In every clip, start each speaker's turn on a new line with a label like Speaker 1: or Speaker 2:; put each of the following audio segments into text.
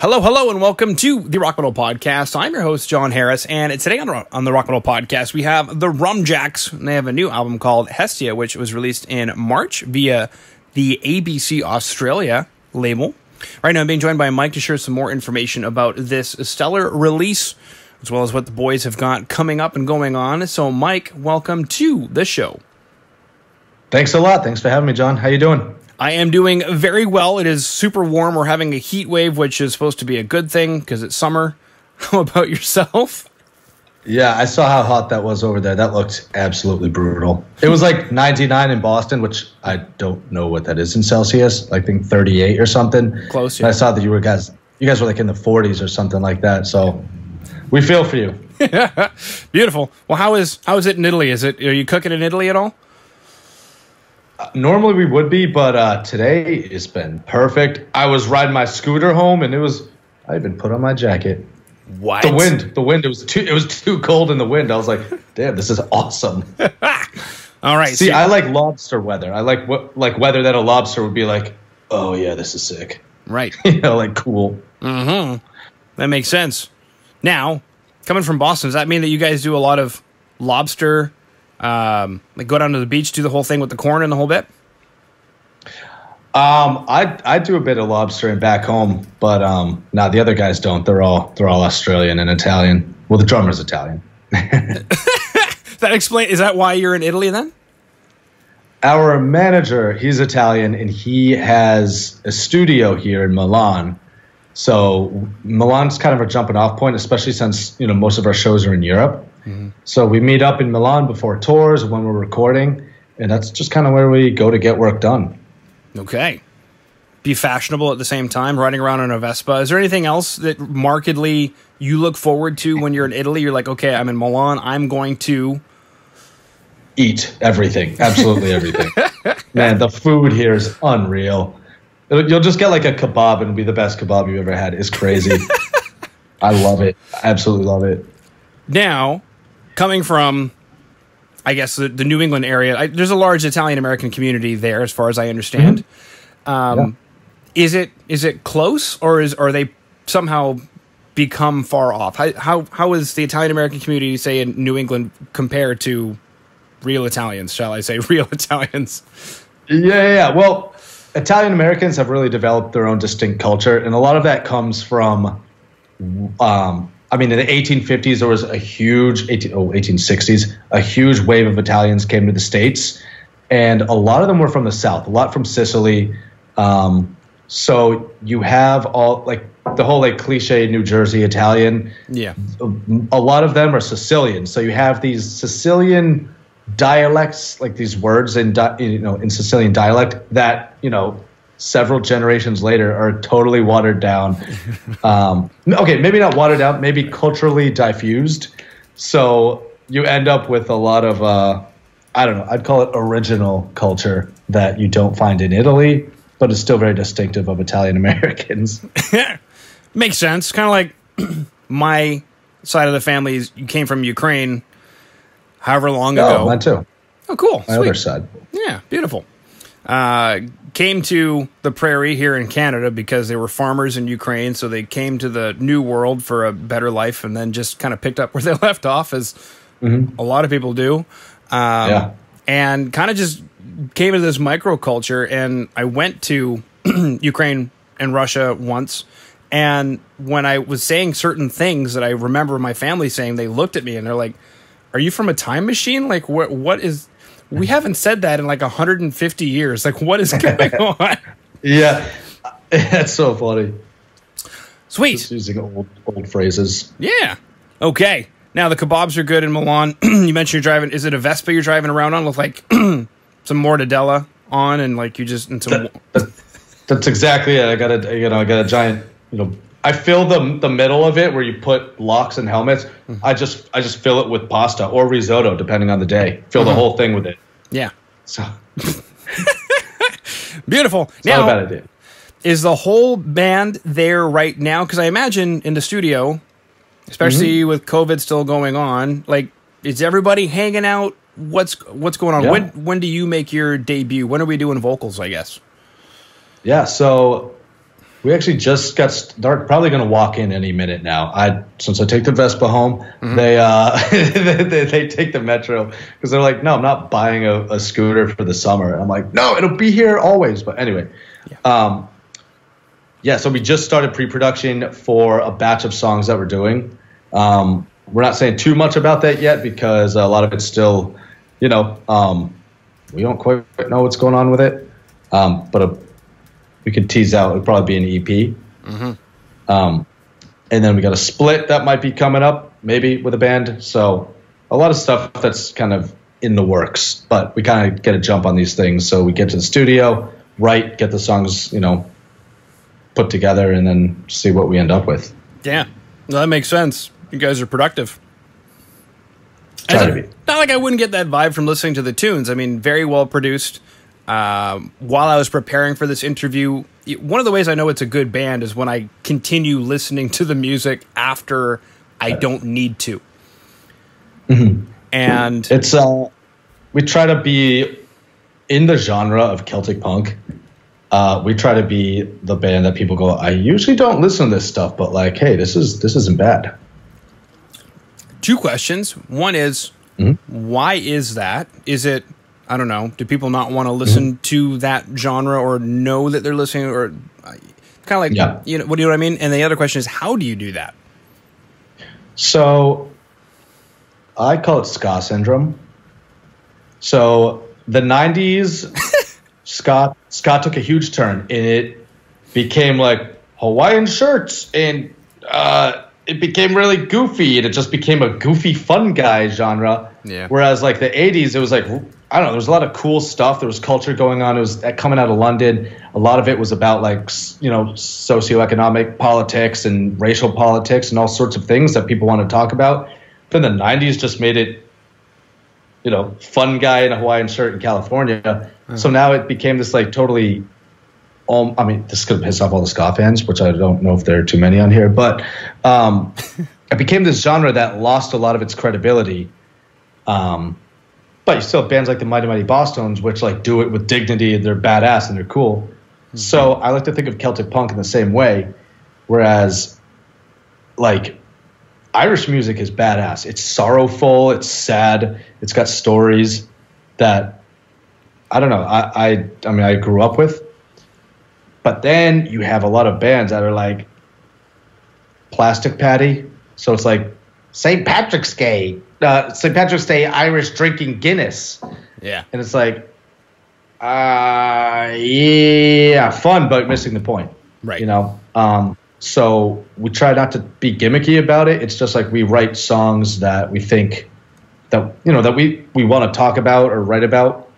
Speaker 1: Hello, hello, and welcome to the Rock Metal Podcast. I'm your host, John Harris, and today on the Rock Metal Podcast, we have the Rumjacks, and they have a new album called Hestia, which was released in March via the ABC Australia label. Right now, I'm being joined by Mike to share some more information about this stellar release, as well as what the boys have got coming up and going on. So, Mike, welcome to the show.
Speaker 2: Thanks a lot. Thanks for having me, John. How you doing?
Speaker 1: I am doing very well. It is super warm. We're having a heat wave, which is supposed to be a good thing because it's summer. How about yourself?
Speaker 2: Yeah, I saw how hot that was over there. That looked absolutely brutal. It was like 99 in Boston, which I don't know what that is in Celsius. I think 38 or something.
Speaker 1: Close. Yeah.
Speaker 2: I saw that you guys were like in the 40s or something like that. So we feel for you.
Speaker 1: Beautiful. Well, how is it in Italy? Are you cooking in Italy at all?
Speaker 2: Normally we would be, but today it's been perfect. I was riding my scooter home, and I even put on my jacket.
Speaker 1: What?
Speaker 2: The wind. It was too cold in the wind. I was like, damn, this is awesome.
Speaker 1: All right.
Speaker 2: See, I like lobster weather. I like weather that a lobster would be like, oh yeah, this is sick.
Speaker 1: Right.
Speaker 2: Like cool.
Speaker 1: Mm-hmm. That makes sense. Now, coming from Boston, does that mean that you guys do a lot of lobster? Like go down to the beach, do the whole thing with the corn and the whole bit?
Speaker 2: I do a bit of lobstering back home, but no, the other guys don't. They're all Australian and Italian. Well, the drummer's Italian.
Speaker 1: Is that why you're in Italy then?
Speaker 2: Our manager, he's Italian, and he has a studio here in Milan. So Milan's kind of a jumping off point, especially since most of our shows are in Europe. Mm-hmm. So we meet up in Milan before tours when we're recording, and that's just kind of where we go to get work done.
Speaker 1: Okay. Be fashionable at the same time, riding around on a Vespa. Is there anything else that markedly you look forward to when you're in Italy? You're like, okay, I'm in Milan. I'm going to
Speaker 2: eat everything. Absolutely everything. Man, the food here is unreal. You'll just get like a kebab and it'll be the best kebab you've ever had. It's crazy. I love it. I absolutely love it.
Speaker 1: Now, coming from, I guess, the New England area, there's a large Italian-American community there, as far as I understand. Mm-hmm. Yeah. Is it close, or are they somehow become far off? How is the Italian-American community, say, in New England compared to real Italians, shall I say, real Italians?
Speaker 2: Yeah. Well, Italian-Americans have really developed their own distinct culture, and a lot of that comes from in the 1850s, there was a huge 1860s, a huge wave of Italians came to the States, and a lot of them were from the South, a lot from Sicily. So you have all like the whole like cliche New Jersey Italian. Yeah, a lot of them are Sicilian. So you have these Sicilian dialects, like these words in Sicilian dialect that several generations later are totally watered down. Okay, maybe not watered down, maybe culturally diffused. So you end up with a lot of, I don't know, I'd call it original culture that you don't find in Italy, but it's still very distinctive of Italian Americans.
Speaker 1: Makes sense. Kind of like my side of the family you came from Ukraine however long ago.
Speaker 2: Oh, mine too.
Speaker 1: Oh, cool.
Speaker 2: My
Speaker 1: Sweet.
Speaker 2: other side.
Speaker 1: Yeah, beautiful. Came to the prairie here in Canada because they were farmers in Ukraine, so they came to the new world for a better life and then just kind of picked up where they left off, as a lot of people do. And kind of just came into this microculture, and I went to Ukraine and Russia once, and when I was saying certain things that I remember my family saying, they looked at me and they're like, are you from a time machine? Like, what is... We haven't said that in like 150 years. Like, what is going on?
Speaker 2: Yeah, that's so funny.
Speaker 1: Sweet.
Speaker 2: Just using old phrases.
Speaker 1: Yeah. Okay. Now, the kebabs are good in Milan. You mentioned you're driving. Is it a Vespa you're driving around on with like some mortadella on, and like you just...
Speaker 2: That's exactly it. I got a giant, I fill the middle of it where you put locks and helmets. I just fill it with pasta or risotto, depending on the day. Fill the whole thing with it.
Speaker 1: Yeah.
Speaker 2: So
Speaker 1: beautiful.
Speaker 2: It's not a bad idea.
Speaker 1: Is the whole band there right now? Because I imagine in the studio, especially with COVID still going on, like, is everybody hanging out? What's going on?
Speaker 2: Yeah.
Speaker 1: When do you make your debut? When are we doing vocals, I guess?
Speaker 2: Yeah, so We actually just they're probably going to walk in any minute now. Since I take the Vespa home, they they take the Metro because they're like, no, I'm not buying a scooter for the summer. And I'm like, no, it'll be here always. But anyway, so we just started pre-production for a batch of songs that we're doing. We're not saying too much about that yet because a lot of it's still, we don't quite know what's going on with it. But we could tease out. It'd probably be an EP. And then we got a split that might be coming up, maybe with a band. So a lot of stuff that's kind of in the works. But we kind of get a jump on these things. So we get to the studio, write, get the songs, put together, and then see what we end up with.
Speaker 1: Yeah, well, that makes sense. You guys are productive.
Speaker 2: Try to be.
Speaker 1: Not like I wouldn't get that vibe from listening to the tunes. I mean, very well produced. While I was preparing for this interview, one of the ways I know it's a good band is when I continue listening to the music after I don't need to. And
Speaker 2: it's we try to be in the genre of Celtic punk. We try to be the band that people go, I usually don't listen to this stuff, but like, hey, this isn't bad.
Speaker 1: 2 questions. One is, why is that? Is it, I don't know, do people not want to listen to that genre or know that they're listening, or kind of like, what do you know what I mean? And the other question is, how do you do that?
Speaker 2: So I call it ska syndrome. So the 90s, ska took a huge turn, and it became like Hawaiian shirts, and it became really goofy, and it just became a goofy fun guy genre. Yeah. Whereas like the 80s, it was like, I don't know, there was a lot of cool stuff. There was culture going on. It was coming out of London. A lot of it was about like, socioeconomic politics and racial politics and all sorts of things that people want to talk about. Then the 90s just made it, fun guy in a Hawaiian shirt in California. So now it became this like totally, this is going to piss off all the ska fans, which I don't know if there are too many on here, but it became this genre that lost a lot of its credibility. But you still have bands like the Mighty Mighty Bosstones, which like do it with dignity, and they're badass and they're cool. So I like to think of Celtic punk in the same way, whereas like Irish music is badass. It's sorrowful, it's sad, it's got stories that I don't know. I grew up with. But then you have a lot of bands that are like Plastic Patty. So it's like St. Patrick's Day Irish drinking Guinness. Yeah. And it's like, fun, but missing the point. Right. So we try not to be gimmicky about it. It's just like we write songs that we think that, that we want to talk about or write about.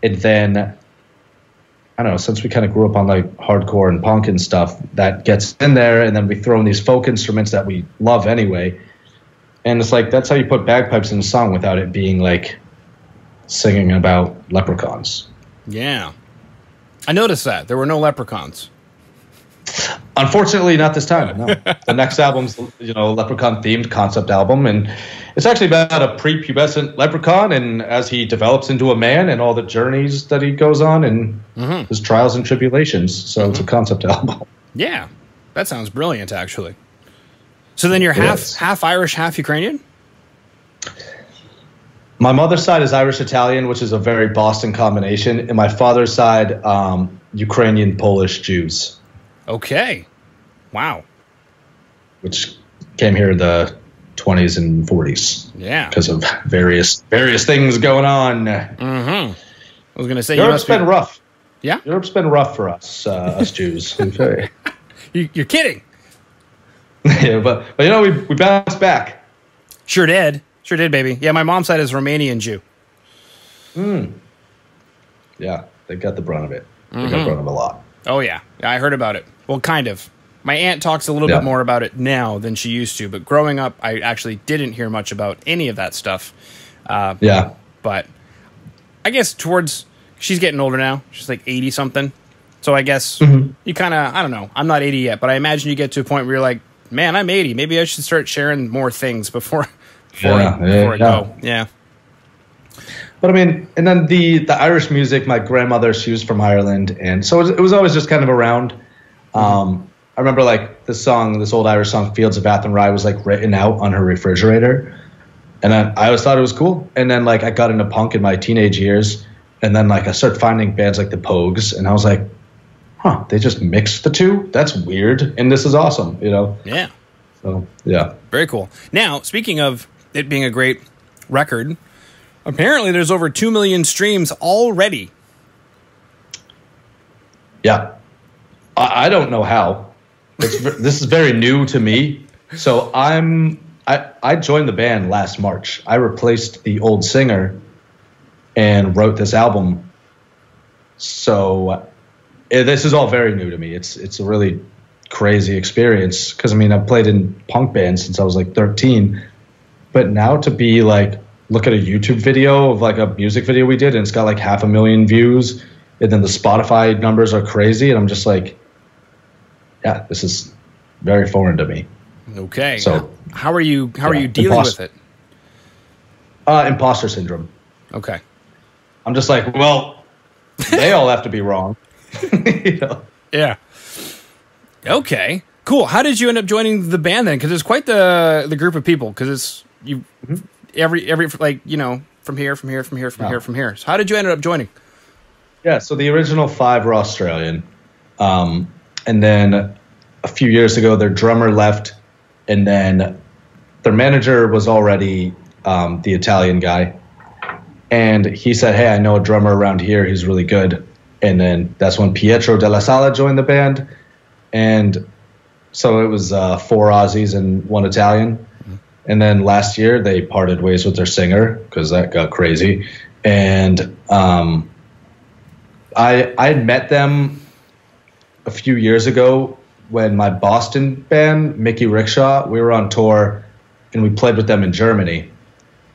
Speaker 2: And then, I don't know, since we kind of grew up on like hardcore and punk and stuff, that gets in there, and then we throw in these folk instruments that we love anyway. And it's like, that's how you put bagpipes in a song without it being like singing about leprechauns.
Speaker 1: Yeah. I noticed that. There were no leprechauns.
Speaker 2: Unfortunately, not this time. No. The next album's, leprechaun-themed concept album, and it's actually about a prepubescent leprechaun, and as he develops into a man, and all the journeys that he goes on, and his trials and tribulations. So it's a concept album.
Speaker 1: Yeah, that sounds brilliant, actually. So then you're half Irish, half Ukrainian?
Speaker 2: My mother's side is Irish-Italian, which is a very Boston combination, and my father's side, Ukrainian, Polish, Jews.
Speaker 1: Okay. Wow.
Speaker 2: Which came here in the 20s and 40s.
Speaker 1: Yeah.
Speaker 2: Because of various things going on.
Speaker 1: I was going to say,
Speaker 2: Europe's been rough.
Speaker 1: Yeah?
Speaker 2: Europe's been rough for us, us Jews.
Speaker 1: You're kidding.
Speaker 2: Yeah, but we bounced back.
Speaker 1: Sure did, baby. Yeah, my mom's side is Romanian Jew.
Speaker 2: Yeah, they got the brunt of it. They got the brunt of a lot.
Speaker 1: Oh, yeah. I heard about it. Well, kind of. My aunt talks a little bit more about it now than she used to, but growing up, I actually didn't hear much about any of that stuff. But I guess she's getting older now. She's like 80-something. So I guess you kind of, I don't know. I'm not 80 yet, but I imagine you get to a point where you're like, man, I'm 80. Maybe I should start sharing more things before I go. Yeah.
Speaker 2: But I mean, and then the Irish music, my grandmother, she was from Ireland, and so it was always just kind of around. I remember like this old Irish song, Fields of Athenry, was like written out on her refrigerator. And I always thought it was cool. And then like I got into punk in my teenage years. And then like I started finding bands like the Pogues. And I was like, huh, they just mixed the two? That's weird. And this is awesome, you know?
Speaker 1: Yeah.
Speaker 2: So, yeah.
Speaker 1: Very cool. Now, speaking of it being a great record, apparently there's over 2 million streams already.
Speaker 2: Yeah. I don't know how. This is very new to me. So I joined the band last March. I replaced the old singer and wrote this album. So this is all very new to me. It's a really crazy experience because, I mean, I've played in punk bands since I was like 13. But now to be like, look at a YouTube video of like a music video we did and it's got like 500,000 views. And then the Spotify numbers are crazy. And I'm just like, yeah, this is very foreign to me.
Speaker 1: Okay.
Speaker 2: So
Speaker 1: how are you dealing with it?
Speaker 2: Imposter syndrome.
Speaker 1: Okay.
Speaker 2: I'm just like, well, they all have to be wrong. You know?
Speaker 1: Yeah. Okay. Cool. How did you end up joining the band then? Because it's quite the group of people. Because it's you every like, you know, from here. So how did you end up joining?
Speaker 2: Yeah. So the original 5 were Australian. And then a few years ago, their drummer left, and then their manager was already the Italian guy. And he said, hey, I know a drummer around here who's really good. And then that's when Pietro Della Sala joined the band. And so it was 4 Aussies and 1 Italian. And then last year, they parted ways with their singer because that got crazy. And I had met them a few years ago when my Boston band, Mickey Rickshaw, we were on tour and we played with them in Germany.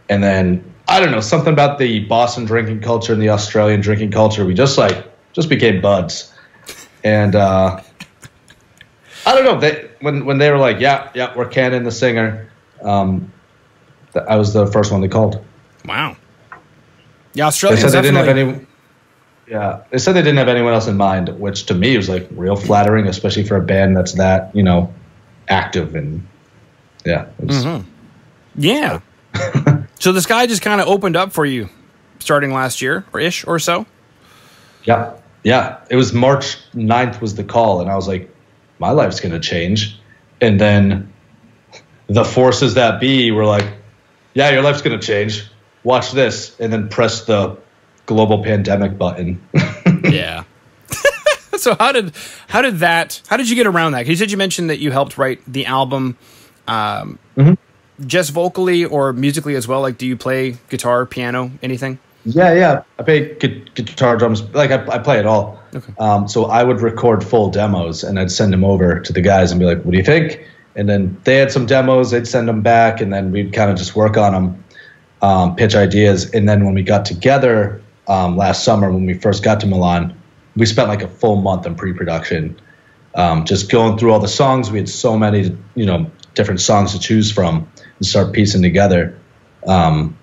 Speaker 2: And then, I don't know, something about the Boston drinking culture and the Australian drinking culture, we just became buds. And I don't know, when they were like, yeah, we're Cannon, the singer, I was the first one they called.
Speaker 1: Wow. Yeah, Australians
Speaker 2: definitely. Yeah, they said they didn't have anyone else in mind, which to me was like real flattering, especially for a band that's that, you know, active and yeah.
Speaker 1: Yeah. So this guy just kind of opened up for you starting last year or so?
Speaker 2: Yeah. Yeah. It was March 9th was the call. And I was like, my life's going to change. And then the forces that be were like, yeah, your life's going to change. Watch this. And then press the global pandemic button.
Speaker 1: Yeah. So how did you get around that? 'Cause you mentioned that you helped write the album, just vocally or musically as well. Like, do you play guitar, piano, anything?
Speaker 2: Yeah. I play guitar, drums. Like I play it all. Okay. So I would record full demos and I'd send them over to the guys and be like, what do you think? And then they had some demos, they'd send them back and then we'd kind of just work on them, pitch ideas. And then when we got together, last summer when we first got to Milan, we spent like a full month in pre-production, just going through all the songs. We had so many, you know, different songs to choose from and start piecing together. And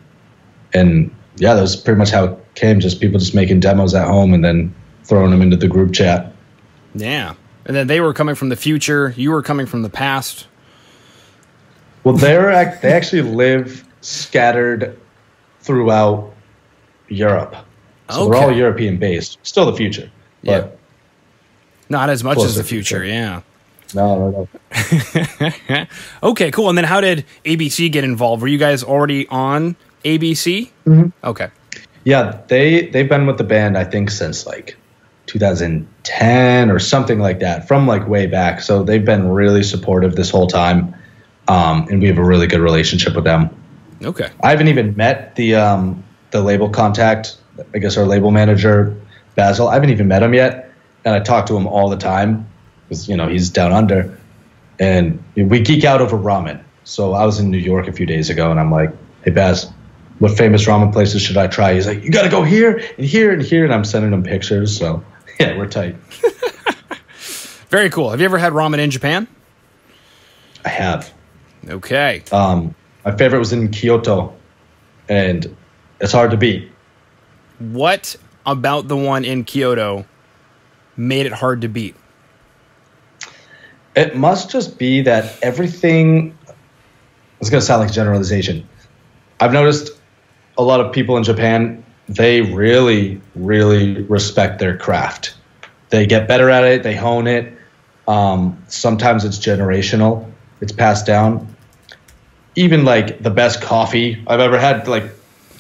Speaker 2: yeah, that was pretty much how it came. Just people just making demos at home and then throwing them into the group chat.
Speaker 1: Yeah. And then they were coming from the future. You were coming from the past.
Speaker 2: Well, they actually live scattered throughout Europe. So okay. We're all European based. Still the future.
Speaker 1: Yeah.
Speaker 2: But
Speaker 1: not as much as the future. Yeah.
Speaker 2: No.
Speaker 1: Okay, cool. And then how did ABC get involved? Were you guys already on ABC?
Speaker 2: Mm-hmm.
Speaker 1: Okay.
Speaker 2: Yeah, they've been with the band, I think, since like 2010 or something like that, from like way back. So they've been really supportive this whole time. And we have a really good relationship with them.
Speaker 1: Okay.
Speaker 2: I haven't even met the label contact, I guess our label manager, Basil. I haven't even met him yet. And I talk to him all the time because, you know, he's down under. And we geek out over ramen. So I was in New York a few days ago and I'm like, hey, Baz, what famous ramen places should I try? He's like, you got to go here and here and here. And I'm sending him pictures. So yeah, we're tight.
Speaker 1: Very cool. Have you ever had ramen in Japan?
Speaker 2: I have.
Speaker 1: Okay.
Speaker 2: My favorite was in Kyoto and it's hard to beat.
Speaker 1: What about the one in Kyoto made it hard to beat?
Speaker 2: It must just be that everything. It's going to sound like a generalization. I've noticed a lot of people in Japan, they really, really respect their craft. They get better at it. They hone it. Sometimes it's generational. It's passed down. Even like the best coffee I've ever had, like,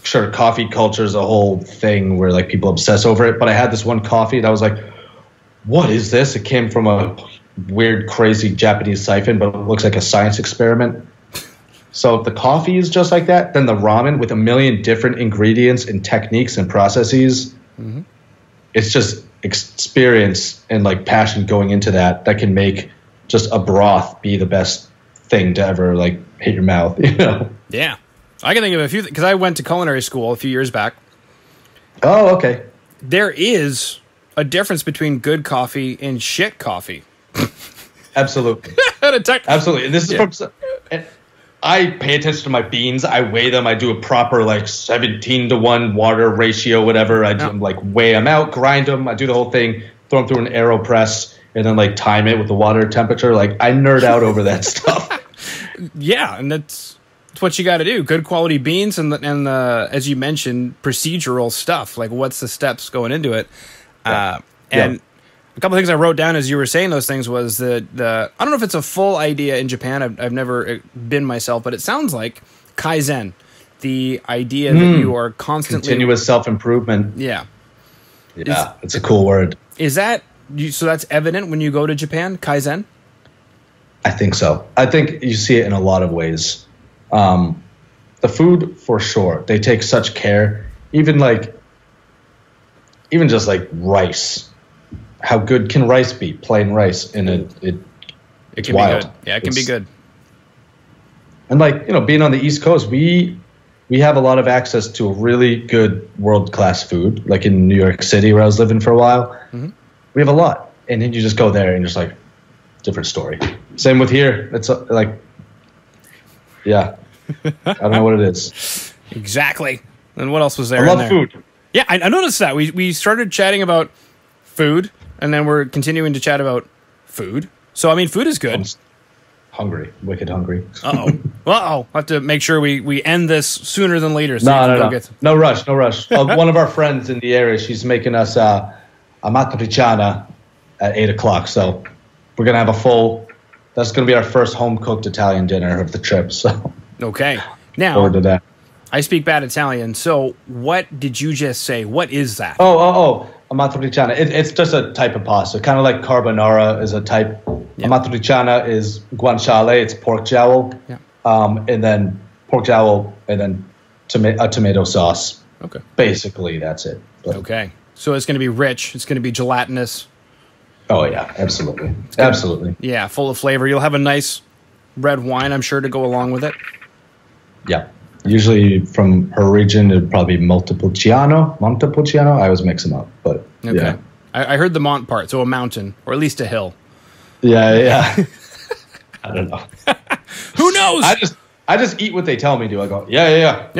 Speaker 2: sure, coffee culture is a whole thing where like people obsess over it. But I had this one coffee that was like, what is this? It came from a weird, crazy Japanese siphon, but it looks like a science experiment. So if the coffee is just like that, then the ramen with a million different ingredients and techniques and processes, it's just experience and like passion going into that can make just a broth be the best thing to ever like hit your mouth, you know?
Speaker 1: Yeah. I can think of a few, because I went to culinary school a few years back.
Speaker 2: Oh, okay.
Speaker 1: There is a difference between good coffee and shit coffee.
Speaker 2: Absolutely. Absolutely. And this is from... I pay attention to my beans. I weigh them. I do a proper like 17-to-1 water ratio, whatever. I do, like weigh them out, grind them. I do the whole thing, throw them through an AeroPress, and then like time it with the water temperature. Like I nerd out over that stuff.
Speaker 1: Yeah, and that's what you got to do. Good quality beans and as you mentioned, procedural stuff. Like what's the steps going into it? And a couple of things I wrote down as you were saying those things was the I don't know if it's a full idea in Japan. I've never been myself, but it sounds like Kaizen, the idea that you are constantly
Speaker 2: continuous self-improvement.
Speaker 1: Yeah,
Speaker 2: it's a cool word.
Speaker 1: Is that so? That's evident when you go to Japan, Kaizen.
Speaker 2: I think so. I think you see it in a lot of ways. The food, for sure, they take such care. Even just like rice. How good can rice be? Plain rice, and it's
Speaker 1: can
Speaker 2: wild.
Speaker 1: Be good. Yeah, it can be good.
Speaker 2: And like, you know, being on the East Coast, we have a lot of access to a really good world-class food. Like in New York City, where I was living for a while, we have a lot. And then you just go there and just like, different story. Same with here. It's like, yeah, I don't know what it is.
Speaker 1: Exactly. And what else was there?
Speaker 2: I love food.
Speaker 1: Yeah, I noticed that we started chatting about food. And then we're continuing to chat about food. So, I mean, food is good.
Speaker 2: I'm hungry. Wicked hungry.
Speaker 1: I'll have to make sure we end this sooner than later. So
Speaker 2: No rush. One of our friends in the area, she's making us a matriciana at 8 o'clock. So we're going to have that's going to be our first home-cooked Italian dinner of the trip. So
Speaker 1: okay. Now,
Speaker 2: forward to that.
Speaker 1: I speak bad Italian. So what did you just say? What is that?
Speaker 2: Amatriciana. It's just a type of pasta, kind of like carbonara is a type. Yeah. Amatriciana is guanciale. It's pork jowl, and then pork jowl, and then a tomato sauce.
Speaker 1: Okay.
Speaker 2: Basically, that's it. But,
Speaker 1: okay. So it's going to be rich. It's going to be gelatinous.
Speaker 2: Oh yeah, absolutely, absolutely.
Speaker 1: Yeah, full of flavor. You'll have a nice red wine, I'm sure, to go along with it.
Speaker 2: Yeah. Usually from her region, it would probably be Montepulciano. I always mix them up, but
Speaker 1: okay.
Speaker 2: Yeah.
Speaker 1: I heard the Mont part, so a mountain, or at least a hill.
Speaker 2: Yeah. I don't know.
Speaker 1: Who knows?
Speaker 2: I just eat what they tell me to. I go, yeah.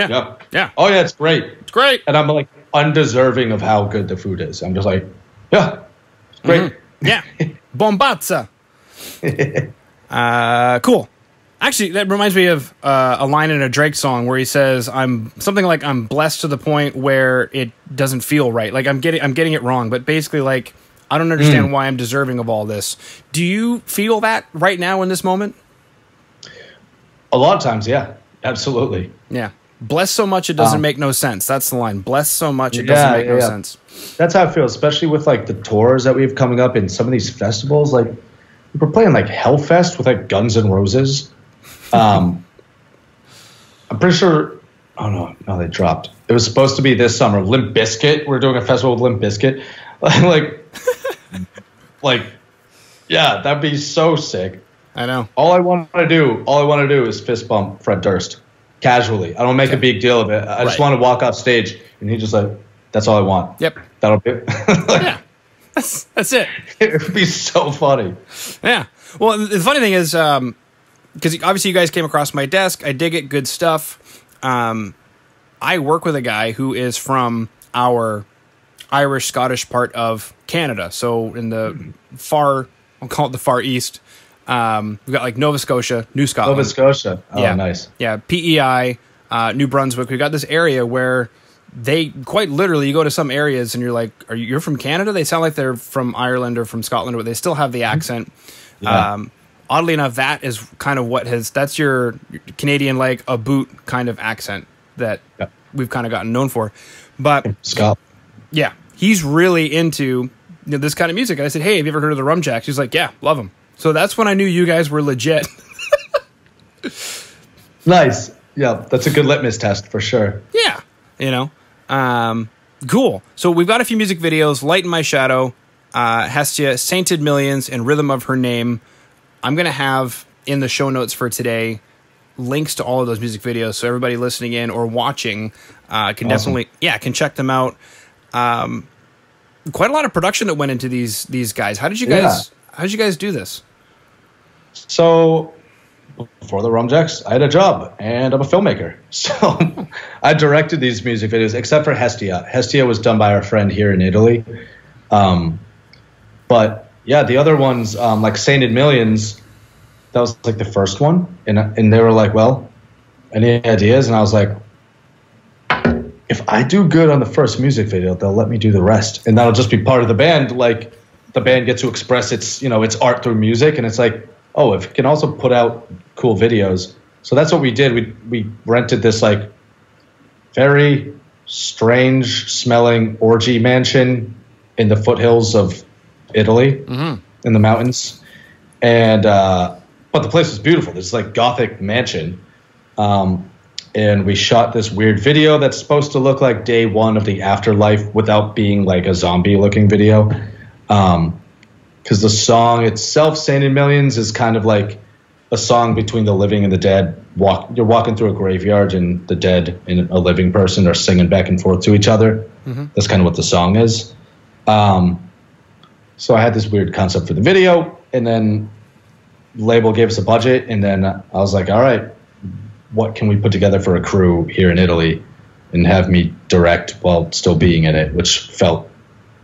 Speaker 2: Oh yeah, it's great.
Speaker 1: It's great.
Speaker 2: And I'm like undeserving of how good the food is. I'm just like, yeah, it's great.
Speaker 1: Yeah. Bombazza. Cool. Actually, that reminds me of a line in a Drake song where he says, "I'm blessed to the point where it doesn't feel right. Like I'm getting it wrong, but basically, like I don't understand why I'm deserving of all this." Do you feel that right now in this moment?
Speaker 2: A lot of times, yeah, absolutely.
Speaker 1: Yeah, blessed so much it doesn't make no sense. That's the line. Blessed so much it doesn't make no sense.
Speaker 2: That's how I feel, especially with like the tours that we have coming up in some of these festivals. Like we're playing like Hellfest with like Guns N' Roses. I'm pretty sure. Oh no, they dropped. It was supposed to be this summer. Limp Bizkit. We're doing a festival with Limp Bizkit. Yeah, that'd be so sick.
Speaker 1: I know.
Speaker 2: All I want to do is fist bump Fred Durst casually. I don't make a big deal of it. I just want to walk off stage and he just like, that's all I want.
Speaker 1: Yep.
Speaker 2: That'll be.
Speaker 1: Yeah. That's it.
Speaker 2: It would be so funny.
Speaker 1: Yeah. Well, the funny thing is, because obviously you guys came across my desk. I dig it. Good stuff. I work with a guy who is from our Irish-Scottish part of Canada. So in the I'll call it the Far East. We've got like Nova Scotia, New Scotland.
Speaker 2: Nova Scotia. Oh,
Speaker 1: yeah.
Speaker 2: nice.
Speaker 1: Yeah, PEI, New Brunswick. We've got this area where they quite literally, you go to some areas and you're like, you're from Canada? They sound like they're from Ireland or from Scotland, but they still have the accent. Yeah. Oddly enough, that is kind of that's your Canadian, like a boot kind of accent that we've kind of gotten known for. But
Speaker 2: Scott.
Speaker 1: Yeah, he's really into this kind of music. And I said, hey, have you ever heard of the Rumjacks? He's like, yeah, love them. So that's when I knew you guys were legit.
Speaker 2: Nice. Yeah, that's a good litmus test for sure.
Speaker 1: Yeah, cool. So we've got a few music videos: Light in My Shadow, Hestia, Sainted Millions, and Rhythm of Her Name. I'm going to have in the show notes for today links to all of those music videos, so everybody listening in or watching can definitely can check them out. Quite a lot of production that went into these guys. How did you guys do this?
Speaker 2: So before the Rumjacks, I had a job and I'm a filmmaker. So I directed these music videos, except for Hestia. Hestia was done by our friend here in Italy. But yeah, the other ones, like Sainted Millions, that was like the first one. And they were like, well, any ideas? And I was like, if I do good on the first music video, they'll let me do the rest. And that'll just be part of the band. Like the band gets to express its art through music. And it's like, oh, if it can also put out cool videos. So that's what we did. We rented this like very strange smelling orgy mansion in the foothills of Italy, in the mountains. And, but the place was beautiful. This like Gothic mansion. And we shot this weird video that's supposed to look like day one of the afterlife without being like a zombie looking video. Because the song itself, Sainted Millions, is kind of like a song between the living and the dead. You're walking through a graveyard and the dead and a living person are singing back and forth to each other. That's kind of what the song is. So I had this weird concept for the video, and then label gave us a budget, and then I was like, all right, what can we put together for a crew here in Italy and have me direct while still being in it, which felt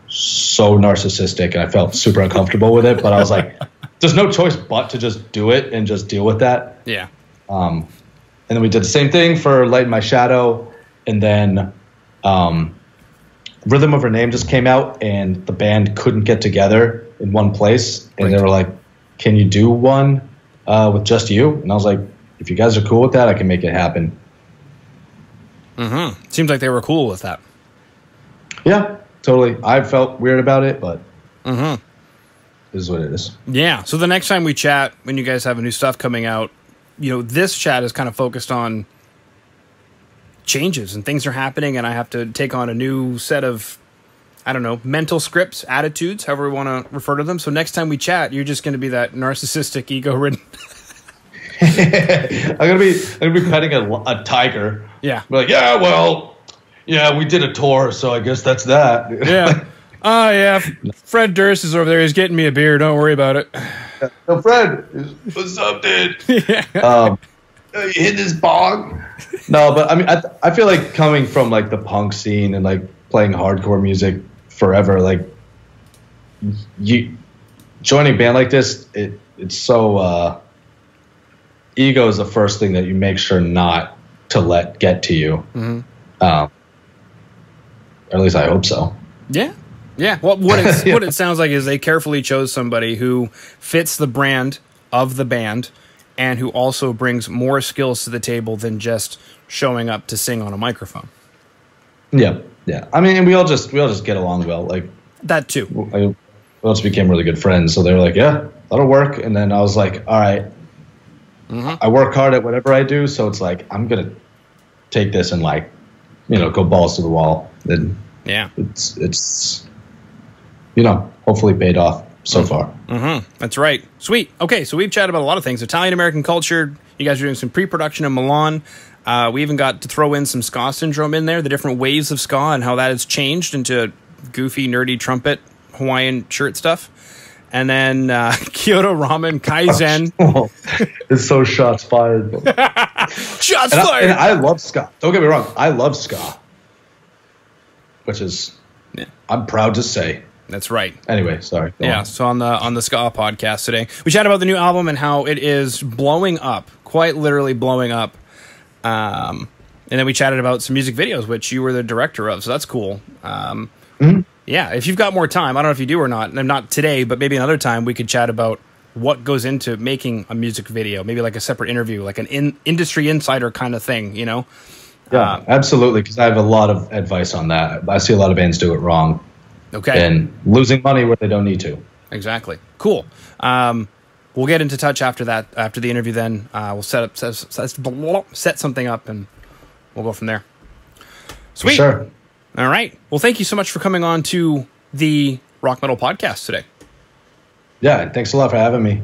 Speaker 2: so narcissistic, and I felt super uncomfortable with it. But I was like, there's no choice but to just do it and just deal with that.
Speaker 1: Yeah.
Speaker 2: And then we did the same thing for Light in My Shadow, and then Rhythm of Her Name just came out, and the band couldn't get together in one place, and they were like, can you do one with just you? And I was like, if you guys are cool with that, I can make it happen.
Speaker 1: Seems like they were cool with that.
Speaker 2: Yeah, totally. I felt weird about it, but this is what it is.
Speaker 1: Yeah. So the next time we chat, when you guys have a new stuff coming out, this chat is kind of focused on changes and things are happening, and I have to take on a new set of, I don't know, mental scripts, attitudes, however we want to refer to them. So next time we chat, you're just going to be that narcissistic, ego-ridden.
Speaker 2: I'm gonna be petting a tiger.
Speaker 1: Yeah.
Speaker 2: Be like, yeah, we did a tour, so I guess that's that.
Speaker 1: Yeah. Oh, yeah. Fred Durst is over there. He's getting me a beer. Don't worry about it.
Speaker 2: So Fred, what's up, dude? Yeah. You hit this bong? No, but I mean, I feel like coming from like the punk scene and like playing hardcore music forever, like you joining a band like this, it's so ego is the first thing that you make sure not to let get to you. Or at least I hope so.
Speaker 1: Yeah. Yeah. Well, what it sounds like is they carefully chose somebody who fits the brand of the band and who also brings more skills to the table than just showing up to sing on a microphone.
Speaker 2: Yeah. Yeah. I mean, we all just get along well. Like
Speaker 1: that too.
Speaker 2: We all just became really good friends. So they were like, yeah, that'll work. And then I was like, all right, I work hard at whatever I do. So it's like, I'm going to take this and like, go balls to the wall. And
Speaker 1: yeah,
Speaker 2: it's hopefully paid off so far.
Speaker 1: That's right. Sweet. Okay, so we've chatted about a lot of things. Italian-American culture. You guys are doing some pre-production in Milan. We even got to throw in some ska syndrome in there, the different waves of ska and how that has changed into goofy, nerdy trumpet, Hawaiian shirt stuff. And then Kyoto Ramen, Kaizen.
Speaker 2: It's so shots fired.
Speaker 1: Shots fired!
Speaker 2: And I love ska. Don't get me wrong. I love ska. Which is, I'm proud to say.
Speaker 1: That's right.
Speaker 2: Anyway, sorry. Go on.
Speaker 1: So on the Ska podcast today, we chatted about the new album and how it is blowing up, quite literally blowing up. And then we chatted about some music videos, which you were the director of, so that's cool. Yeah, if you've got more time, I don't know if you do or not, and not today, but maybe another time, we could chat about what goes into making a music video, maybe like a separate interview, like an industry insider kind of thing, you know?
Speaker 2: Yeah, absolutely, because I have a lot of advice on that. I see a lot of bands do it wrong.
Speaker 1: Okay.
Speaker 2: And losing money where they don't need to.
Speaker 1: Exactly. Cool. We'll get into touch after that, after the interview then. We'll set something up, and we'll go from there. Sweet.
Speaker 2: For sure.
Speaker 1: All right. Well, thank you so much for coming on to the Rock Metal Podcast today.
Speaker 2: Yeah, thanks a lot for having me.